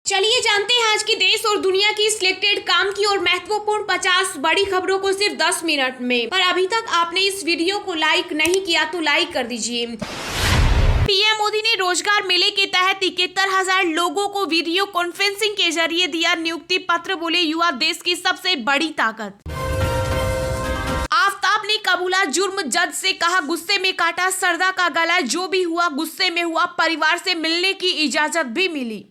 चलिए जानते हैं आज की देश और दुनिया की सिलेक्टेड काम की और महत्वपूर्ण 50 बड़ी खबरों को सिर्फ 10 मिनट में। पर अभी तक आपने इस वीडियो को लाइक नहीं किया तो लाइक कर दीजिए। पीएम मोदी ने रोजगार मेले के तहत 71,000 लोगों को वीडियो कॉन्फ्रेंसिंग के जरिए दिया नियुक्ति पत्र। बोले युवा देश की सबसे बड़ी ताकत। आफ्ताब ने कबूला जुर्म, जज से कहा गुस्से में काटा सरदा का गला, जो भी हुआ गुस्से में हुआ, परिवार से मिलने की इजाजत भी मिली।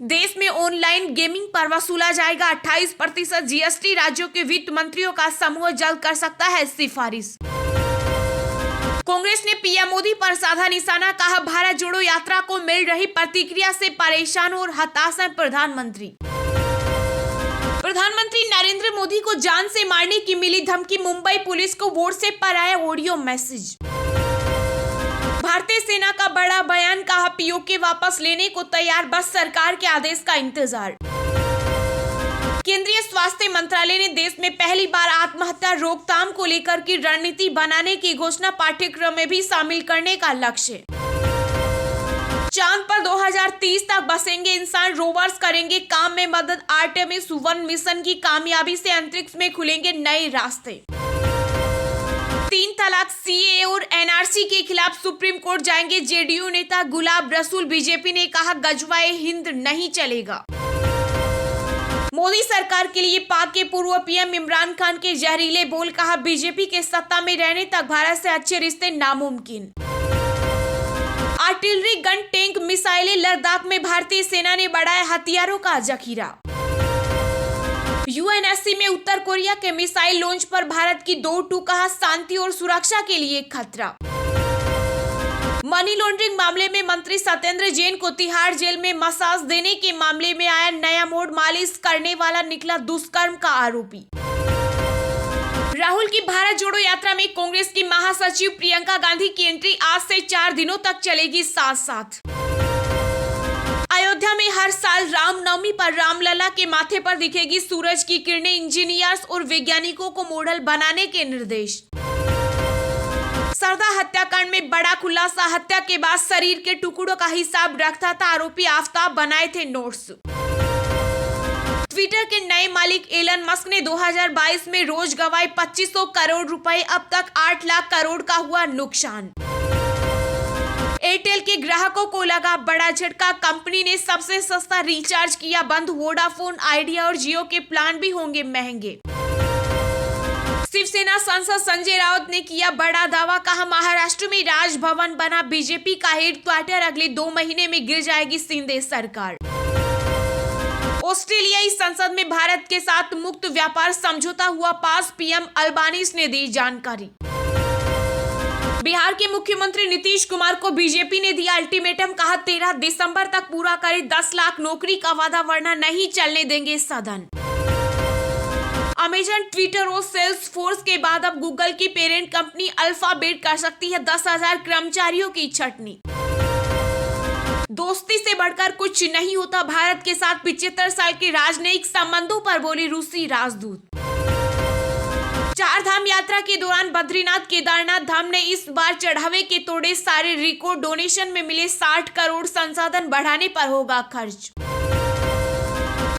देश में ऑनलाइन गेमिंग पर वसूला जाएगा 28% जीएसटी। राज्यों के वित्त मंत्रियों का समूह जल्द कर सकता है सिफारिश। कांग्रेस ने पीएम मोदी पर साधा निशाना, कहा भारत जोड़ो यात्रा को मिल रही प्रतिक्रिया से परेशान और हताश है प्रधानमंत्री। प्रधानमंत्री नरेंद्र मोदी को जान से मारने की मिली धमकी, मुंबई पुलिस को व्हाट्सएप पर आया ऑडियो मैसेज। भारतीय सेना का बड़ा बयान, कहा पीओके वापस लेने को तैयार, बस सरकार के आदेश का इंतजार। केंद्रीय स्वास्थ्य मंत्रालय ने देश में पहली बार आत्महत्या रोकथाम को लेकर की रणनीति बनाने की घोषणा, पाठ्यक्रम में भी शामिल करने का लक्ष्य। चांद पर 2030 तक बसेंगे इंसान, रोवर्स करेंगे काम में मदद। आर्टेमिस 1 मिशन की कामयाबी से अंतरिक्ष में खुलेंगे नए रास्ते। 3 तलाक, सीएए और एनआरसी के खिलाफ सुप्रीम कोर्ट जाएंगे जेडीयू नेता गुलाब रसूल। बीजेपी ने कहा गजवाए हिंद नहीं चलेगा। मोदी सरकार के लिए पाक के पूर्व पीएम इमरान खान के जहरीले बोल, कहा बीजेपी के सत्ता में रहने तक भारत से अच्छे रिश्ते नामुमकिन। आर्टिलरी गन, टैंक, मिसाइलें, लद्दाख में भारतीय सेना ने बढ़ाया हथियारों का जखीरा। यूएनएससी में उत्तर कोरिया के मिसाइल लॉन्च पर भारत की दो टूक, कहा शांति और सुरक्षा के लिए खतरा। मनी लॉन्ड्रिंग मामले में मंत्री सत्येंद्र जैन को तिहाड़ जेल में मसाज देने के मामले में आया नया मोड़, मालिश करने वाला निकला दुष्कर्म का आरोपी। राहुल की भारत जोड़ो यात्रा में कांग्रेस की महासचिव प्रियंका गांधी की एंट्री, आज से 4 दिनों तक चलेगी साथ साथ। अयोध्या में हर साल रामनवमी पर रामलला के माथे पर दिखेगी सूरज की किरणें, इंजीनियर्स और वैज्ञानिकों को मॉडल बनाने के निर्देश। सरदा हत्याकांड में बड़ा खुलासा, हत्या के बाद शरीर के टुकड़ों का हिसाब रखता था आरोपी, आफ्ताब बनाए थे नोट्स। ट्विटर के नए मालिक एलन मस्क ने 2022 में रोज गंवाए 2500 करोड़ रुपए, अब तक 8 लाख करोड़ का हुआ नुकसान। एयरटेल के ग्राहकों को लगा बड़ा झटका, कंपनी ने सबसे सस्ता रिचार्ज किया बंद। वोडाफोन, आइडिया और जियो के प्लान भी होंगे महंगे। शिवसेना सांसद संजय राउत ने किया बड़ा दावा, कहा महाराष्ट्र में राजभवन बना बीजेपी का हेडक्वार्टर, अगले 2 महीने में गिर जाएगी शिंदे सरकार। ऑस्ट्रेलियाई संसद में भारत के साथ मुक्त व्यापार समझौता हुआ पास, पीएम अल्बानीज ने दी जानकारी। बिहार के मुख्यमंत्री नीतीश कुमार को बीजेपी ने दिया अल्टीमेटम, कहा 13 दिसंबर तक पूरा करे 10 लाख नौकरी का वादा, वरना नहीं चलने देंगे सदन। अमेजन, ट्विटर और सेल्सफोर्स के बाद अब गूगल की पेरेंट कंपनी अल्फाबेट कर सकती है 10,000 कर्मचारियों की छटनी। दोस्ती से बढ़कर कुछ नहीं होता, भारत के साथ 75 साल के राजनयिक संबंधों पर बोले रूसी राजदूत। 4 धाम यात्रा के दौरान बद्रीनाथ केदारनाथ धाम ने इस बार चढ़ावे के तोड़े सारे रिकॉर्ड, डोनेशन में मिले 60 करोड़, संसाधन बढ़ाने पर होगा खर्च।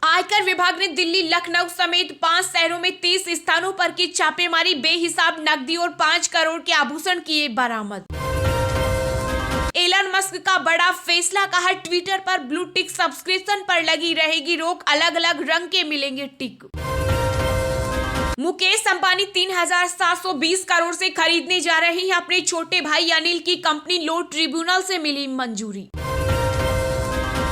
आयकर विभाग ने दिल्ली, लखनऊ समेत 5 शहरों में 30 स्थानों पर की छापेमारी, बेहिसाब नकदी और 5 करोड़ के आभूषण किए बरामद। एलन मस्क का बड़ा फैसला, कहा ट्विटर पर ब्लू टिक सब्सक्रिप्शन पर लगी रहेगी रोक, अलग अलग रंग के मिलेंगे टिक। मुकेश अंबानी 3,720 करोड़ से खरीदने जा रहे हैं अपने छोटे भाई अनिल की कंपनी, लॉ ट्रिब्यूनल से मिली मंजूरी।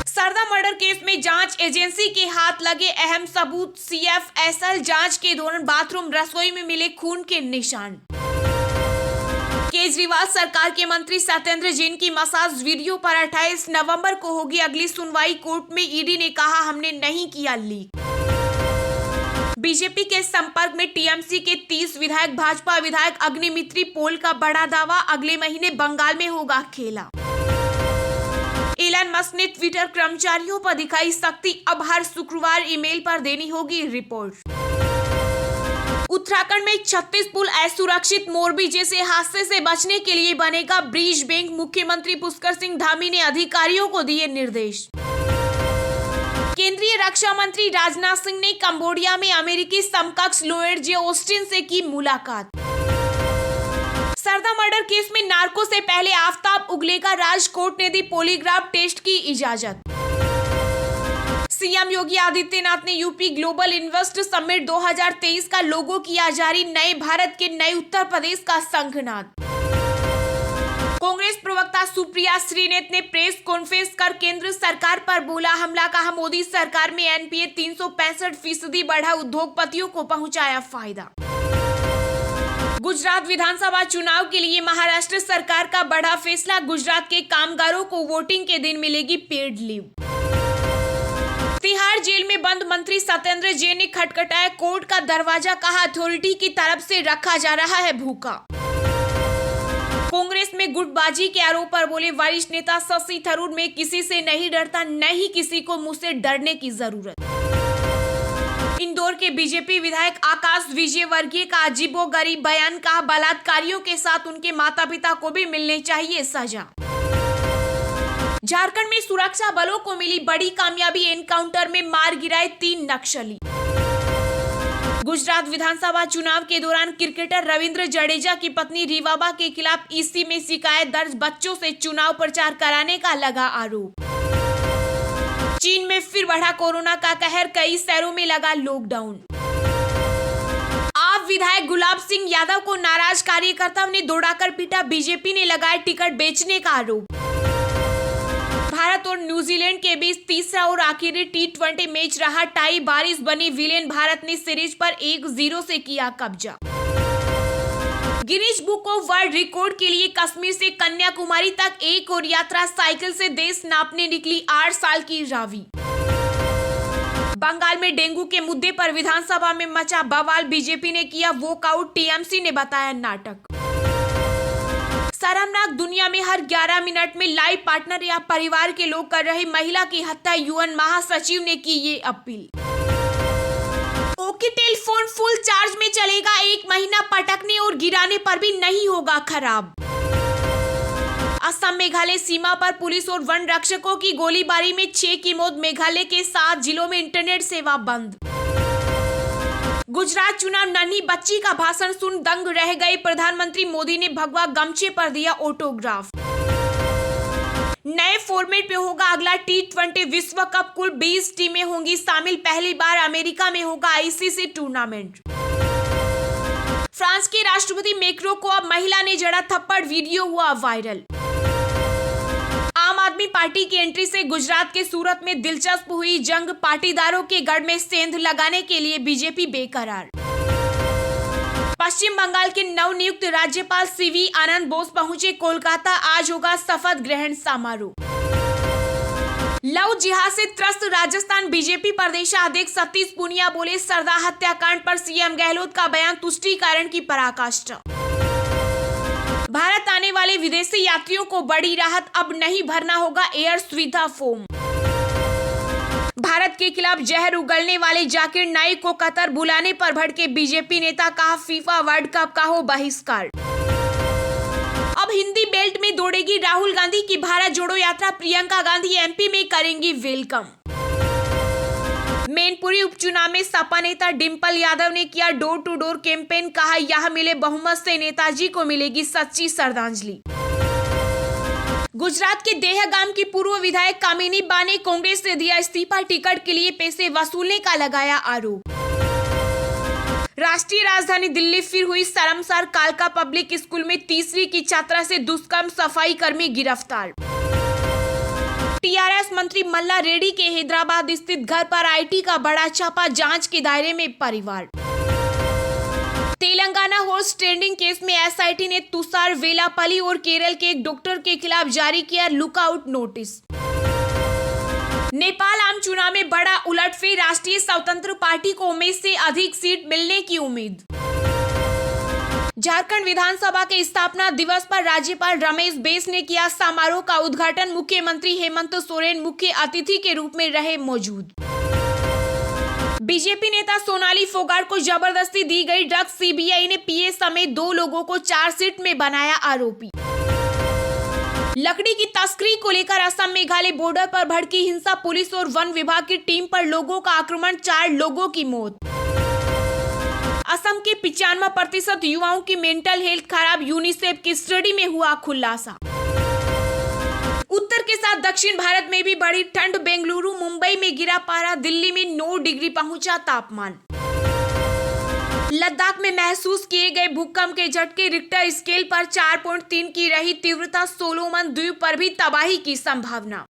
सरदा मर्डर केस में जांच एजेंसी के हाथ लगे अहम सबूत, सीएफएसएल जांच के दौरान बाथरूम रसोई में मिले खून के निशान। केजरीवाल सरकार के मंत्री सत्येंद्र जैन की मसाज वीडियो पर 28 नवंबर को होगी अगली सुनवाई, कोर्ट में ईडी ने कहा हमने नहीं किया लीक। बीजेपी के संपर्क में टीएमसी के 30 विधायक, भाजपा विधायक अग्निमित्री पोल का बड़ा दावा, अगले महीने बंगाल में होगा खेला। एलन मस्क ने ट्विटर कर्मचारियों पर दिखाई सख्ती, अब हर शुक्रवार ईमेल पर देनी होगी रिपोर्ट। उत्तराखंड में 36 पुल असुरक्षित, मोरबी जैसे हादसे से बचने के लिए बनेगा ब्रिज बैंक, मुख्यमंत्री पुष्कर सिंह धामी ने अधिकारियों को दिए निर्देश। केंद्रीय रक्षा मंत्री राजनाथ सिंह ने कंबोडिया में अमेरिकी समकक्ष लोयड जे ऑस्टिन से की मुलाकात। सरदा मर्डर केस में नार्को से पहले आफताब उगलेगा राजकोट ने दी पॉलीग्राफ टेस्ट की इजाजत। सीएम योगी आदित्यनाथ ने यूपी ग्लोबल इन्वेस्ट समिट 2023 का लोगो किया जारी, नए भारत के नए उत्तर प्रदेश का शंखनाद। कांग्रेस प्रवक्ता सुप्रिया श्रीनेत ने प्रेस कॉन्फ्रेंस कर केंद्र सरकार पर बोला हमला, कहा मोदी सरकार में एनपीए 365% बढ़ा, उद्योगपतियों को पहुंचाया फायदा। गुजरात विधानसभा चुनाव के लिए महाराष्ट्र सरकार का बड़ा फैसला, गुजरात के कामगारों को वोटिंग के दिन मिलेगी पेड लीव। तिहाड़ जेल में बंद मंत्री सत्येंद्र जैन ने खटखटाया कोर्ट का दरवाजा, कहा अथॉरिटी की तरफ से रखा जा रहा है भूखा। कांग्रेस में गुटबाजी के आरोप पर बोले वरिष्ठ नेता शशि थरूर, में किसी से नहीं डरता, न ही किसी को मुझसे डरने की जरूरत। इंदौर के बीजेपी विधायक आकाश विजयवर्गीय का अजीबोगरीब बयान, कहा बलात्कारियों के साथ उनके माता पिता को भी मिलनी चाहिए सजा। झारखंड में सुरक्षा बलों को मिली बड़ी कामयाबी, एनकाउंटर में मार गिराए 3 नक्सली। गुजरात विधानसभा चुनाव के दौरान क्रिकेटर रविंद्र जडेजा की पत्नी रीवाबा के खिलाफ ईसी में शिकायत दर्ज, बच्चों से चुनाव प्रचार कराने का लगा आरोप। चीन में फिर बढ़ा कोरोना का कहर, कई शहरों में लगा लॉकडाउन। आप विधायक गुलाब सिंह यादव को नाराज कार्यकर्ताओं ने दौड़ाकर पीटा, बीजेपी ने लगाया टिकट बेचने का आरोप। भारत और न्यूजीलैंड के बीच तीसरा और आखिरी टी20 मैच रहा टाई, बारिश बनी विलेन, भारत ने सीरीज पर 1-0 से किया कब्जा। Guinness book of world record के लिए कश्मीर से कन्याकुमारी तक एक और यात्रा, साइकिल से देश नापने निकली 8 साल की रावी। बंगाल में डेंगू के मुद्दे पर विधानसभा में मचा बवाल, बीजेपी ने किया वॉकआउट, टीएमसी ने बताया नाटक। शर्मनाक दुनिया में हर 11 मिनट में लाइफ पार्टनर या परिवार के लोग कर रहे महिला की हत्या, यूएन महासचिव ने की ये अपील। ओकीटेल फोन फुल चार्ज में चलेगा 1 महीना, पटकने और गिराने पर भी नहीं होगा खराब। असम मेघालय सीमा पर पुलिस और वन रक्षकों की गोलीबारी में 6 की मौत, मेघालय के 7 जिलों में इंटरनेट सेवा बंद। गुजरात चुनाव, नन्ही बच्ची का भाषण सुन दंग रह गए प्रधानमंत्री मोदी ने भगवा गमछे पर दिया ऑटोग्राफ। नए फॉर्मेट में होगा अगला टी20 विश्व कप, कुल 20 टीमें होंगी शामिल, पहली बार अमेरिका में होगा आईसीसी टूर्नामेंट। फ्रांस के राष्ट्रपति मैक्रों को अब महिला ने जड़ा थप्पड़, वीडियो हुआ वायरल। आम आदमी पार्टी की एंट्री से गुजरात के सूरत में दिलचस्प हुई जंग, पाटीदारों के गढ़ में सेंध लगाने के लिए बीजेपी बेकरार। पश्चिम बंगाल के नवनियुक्त राज्यपाल सीवी आनंद बोस पहुंचे कोलकाता, आज होगा शपथ ग्रहण समारोह। लव जिहाद से त्रस्त राजस्थान बीजेपी प्रदेशाध्यक्ष सतीश पूनिया बोले सरदा हत्याकांड पर सीएम गहलोत का बयान तुष्टीकरण की पराकाष्ठा। भारत आने वाले विदेशी यात्रियों को बड़ी राहत, अब नहीं भरना होगा एयर सुविधा फॉर्म। भारत के खिलाफ जहर उगलने वाले जाकिर नाइक को कतर बुलाने पर भड़के बीजेपी नेता, कहा फीफा वर्ल्ड कप का हो बहिष्कार। अब हिंदी बेल्ट में दौड़ेगी राहुल गांधी की भारत जोड़ो यात्रा, प्रियंका गांधी एमपी में करेंगी वेलकम। मैनपुरी उपचुनाव में सपा नेता डिंपल यादव ने किया डोर टू डोर कैंपेन, कहा यह मिले बहुमत से नेताजी को मिलेगी सच्ची श्रद्धांजलि। गुजरात के देहगाम की पूर्व विधायक कामिनी बा ने कांग्रेस से दिया इस्तीफा, टिकट के लिए पैसे वसूलने का लगाया आरोप। राष्ट्रीय राजधानी दिल्ली फिर हुई शर्मसार, कालका पब्लिक स्कूल में तीसरी की छात्रा से दुष्कर्म, सफाई कर्मी गिरफ्तार। टीआरएस मंत्री मल्ला रेड्डी के हैदराबाद स्थित घर पर आईटी का बड़ा छापा, जांच के दायरे में परिवार। तेलंगाना हॉर्स ट्रेडिंग केस में एसआईटी ने तुषार वेलापल्ली और केरल के एक डॉक्टर के खिलाफ जारी किया लुकआउट नोटिस। नेपाल आम चुनाव में बड़ा उलटफेर, राष्ट्रीय स्वतंत्र पार्टी को उम्मीद से अधिक सीट मिलने की उम्मीद। झारखंड विधानसभा के स्थापना दिवस पर राज्यपाल रमेश बैस ने किया समारोह का उद्घाटन, मुख्यमंत्री हेमंत सोरेन मुख्य अतिथि के रूप में रहे मौजूद। बीजेपी नेता सोनाली फोगाट को जबरदस्ती दी गई ड्रग्स, सीबीआई ने पीए समेत 2 लोगों को चार्जशीट में बनाया आरोपी। लकड़ी की तस्करी को लेकर असम मेघालय बॉर्डर पर भड़की हिंसा, पुलिस और वन विभाग की टीम पर लोगों का आक्रमण, 4 लोगों की मौत। असम के 95% युवाओं की मेंटल हेल्थ खराब, यूनिसेफ की स्टडी में हुआ खुलासा। उत्तर के साथ दक्षिण भारत में भी बढ़ी ठंड, बेंगलुरु मुंबई में गिरा पारा, दिल्ली में 9 डिग्री पहुंचा तापमान। लद्दाख में महसूस किए गए भूकंप के झटके, रिक्टर स्केल पर 4.3 की रही तीव्रता, सोलोमन द्वीप पर भी तबाही की संभावना।